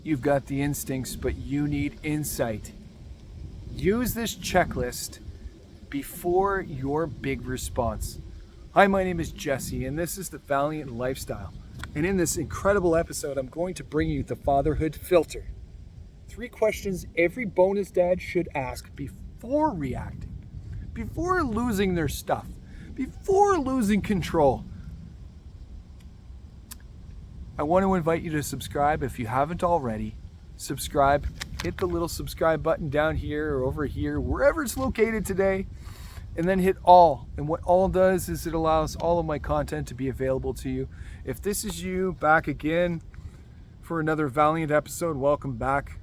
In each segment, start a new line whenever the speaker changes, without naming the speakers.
you've got the instincts, but you need insight. Use this checklist before your big response. Hi, my name is Jesse, and this is the Valiant Lifestyle. And in this incredible episode, I'm going to bring you the Fatherhood Filter. 3 questions every bonus dad should ask before reacting, before losing their stuff, before losing control. I want to invite you to subscribe if you haven't already. Subscribe. Hit the little subscribe button down here or over here, wherever it's located today, and then hit all. And what all does is it allows all of my content to be available to you. If this is you back again for another Valiant episode, welcome back.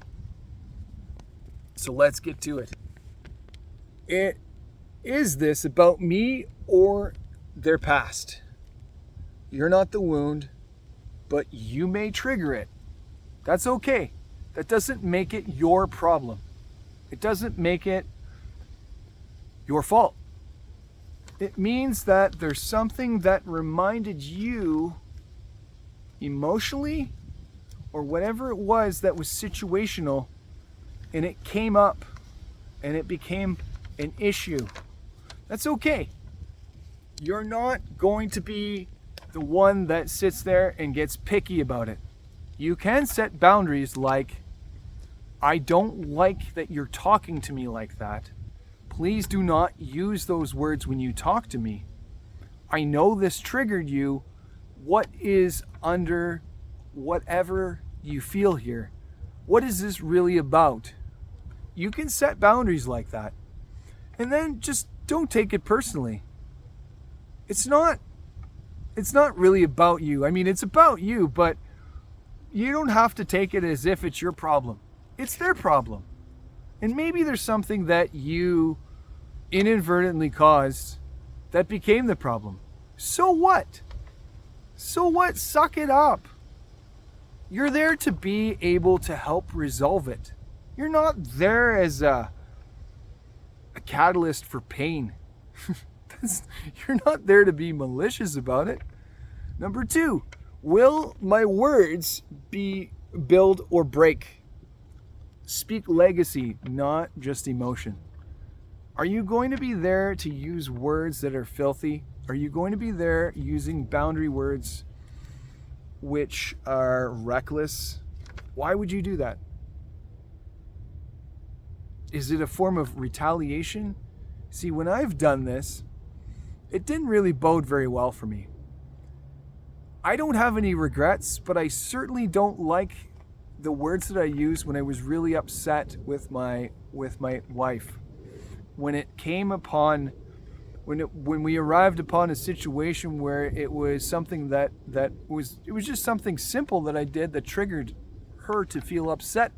So let's get to it. Is this about me or their past? You're not the wound, but you may trigger it. That's okay. That doesn't make it your problem. It doesn't make it your fault. It means that there's something that reminded you emotionally or whatever it was that was situational, and it came up and it became an issue. That's okay. You're not going to be the one that sits there and gets picky about it. You can set boundaries like, I don't like that you're talking to me like that. Please do not use those words when you talk to me. I know this triggered you. What is under whatever you feel here? What is this really about? You can set boundaries like that. And then just don't take it personally. It's not really about you. I mean, it's about you, but you don't have to take it as if it's your problem. It's their problem. And maybe there's something that you inadvertently caused that became the problem. So what? So what? Suck it up. You're there to be able to help resolve it. You're not there as a catalyst for pain. You're not there to be malicious about it. Number 2, will my words be build or break? Speak legacy, not just emotion. Are you going to be there to use words that are filthy? Are you going to be there using boundary words which are reckless? Why would you do that? Is it a form of retaliation? See, when I've done this, it didn't really bode very well for me. I don't have any regrets, but I certainly don't like the words that I used when I was really upset with my wife. When it came upon, when we arrived upon a situation where it was something that was just something simple that I did that triggered her to feel upset.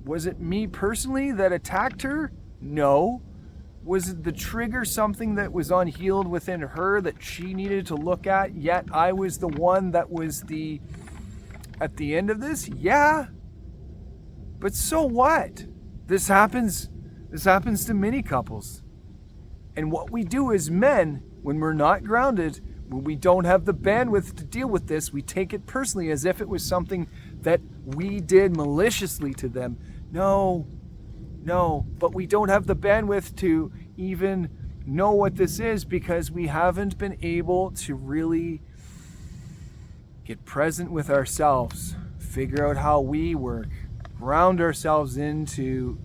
Was it me personally that attacked her? No. Was it the trigger something that was unhealed within her that she needed to look at, yet I was the one that was at the end of this? Yeah. But so what? This happens to many couples. And what we do as men, when we're not grounded, when we don't have the bandwidth to deal with this, we take it personally as if it was something that we did maliciously to them. No, but we don't have the bandwidth to even know what this is because we haven't been able to really get present with ourselves, figure out how we work, ground ourselves into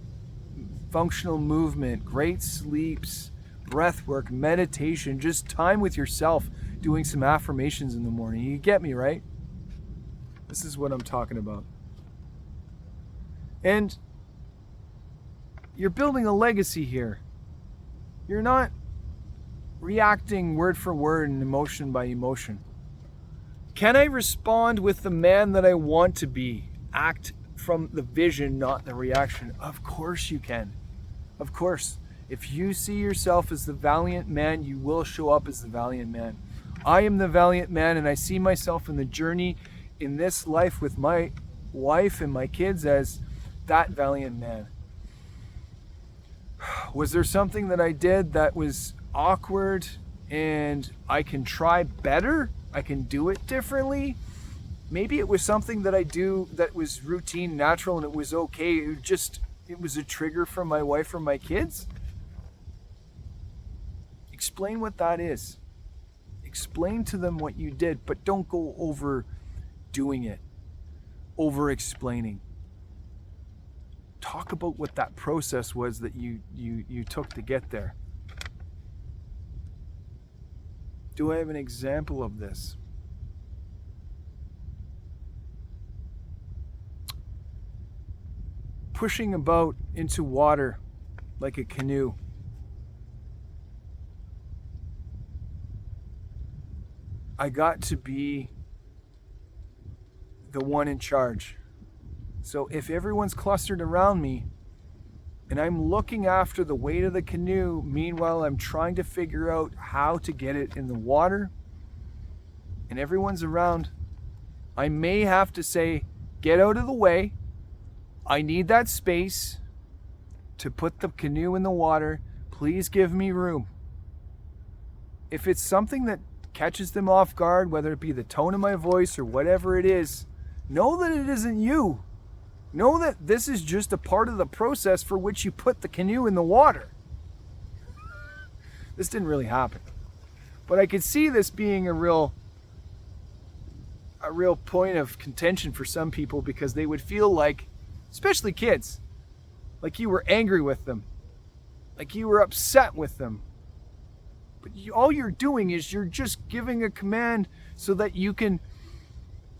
functional movement, great sleeps, breath work, meditation, just time with yourself, doing some affirmations in the morning. You get me, right? This is what I'm talking about. And you're building a legacy here. You're not reacting word for word and emotion by emotion. Can I respond with the man that I want to be? Act from the vision, not the reaction. Of course you can. Of course. If you see yourself as the valiant man, you will show up as the valiant man. I am the valiant man, and I see myself in the journey in this life with my wife and my kids as that valiant man. Was there something that I did that was awkward and I can try better? I can do it differently? Maybe it was something that I do that was routine, natural, and it was okay. It was a trigger from my wife or my kids. Explain what that is. Explain to them what you did, but don't go over doing it, over explaining. Talk about what that process was that you took to get there. Do I have an example of this? Pushing a boat into water like a canoe. I got to be the one in charge. So if everyone's clustered around me and I'm looking after the weight of the canoe, meanwhile I'm trying to figure out how to get it in the water, and everyone's around, I may have to say, get out of the way. I need that space to put the canoe in the water. Please give me room. If it's something that catches them off guard, whether it be the tone of my voice or whatever it is, know that it isn't you. Know that this is just a part of the process for which you put the canoe in the water. This didn't really happen. But I could see this being a real point of contention for some people, because they would feel like, especially kids, like you were angry with them, like you were upset with them. But all you're doing is you're just giving a command so that you can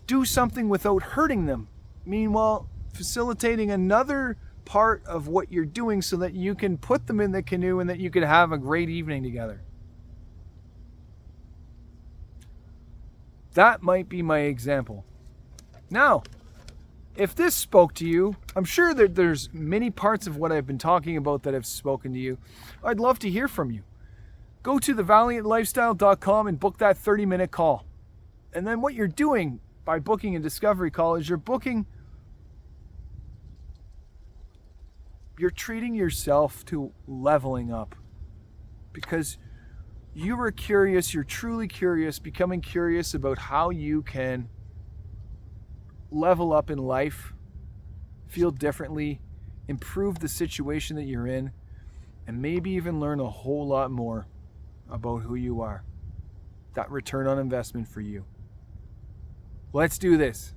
do something without hurting them. Meanwhile, facilitating another part of what you're doing so that you can put them in the canoe and that you can have a great evening together. That might be my example. Now, if this spoke to you, I'm sure that there's many parts of what I've been talking about that have spoken to you. I'd love to hear from you. Go to thevaliantlifestyle.com and book that 30-minute call. And then what you're doing by booking a discovery call is you're treating yourself to leveling up, because you were curious, you're truly curious, becoming curious about how you can level up in life, feel differently, improve the situation that you're in, and maybe even learn a whole lot more about who you are. That return on investment for you. Let's do this.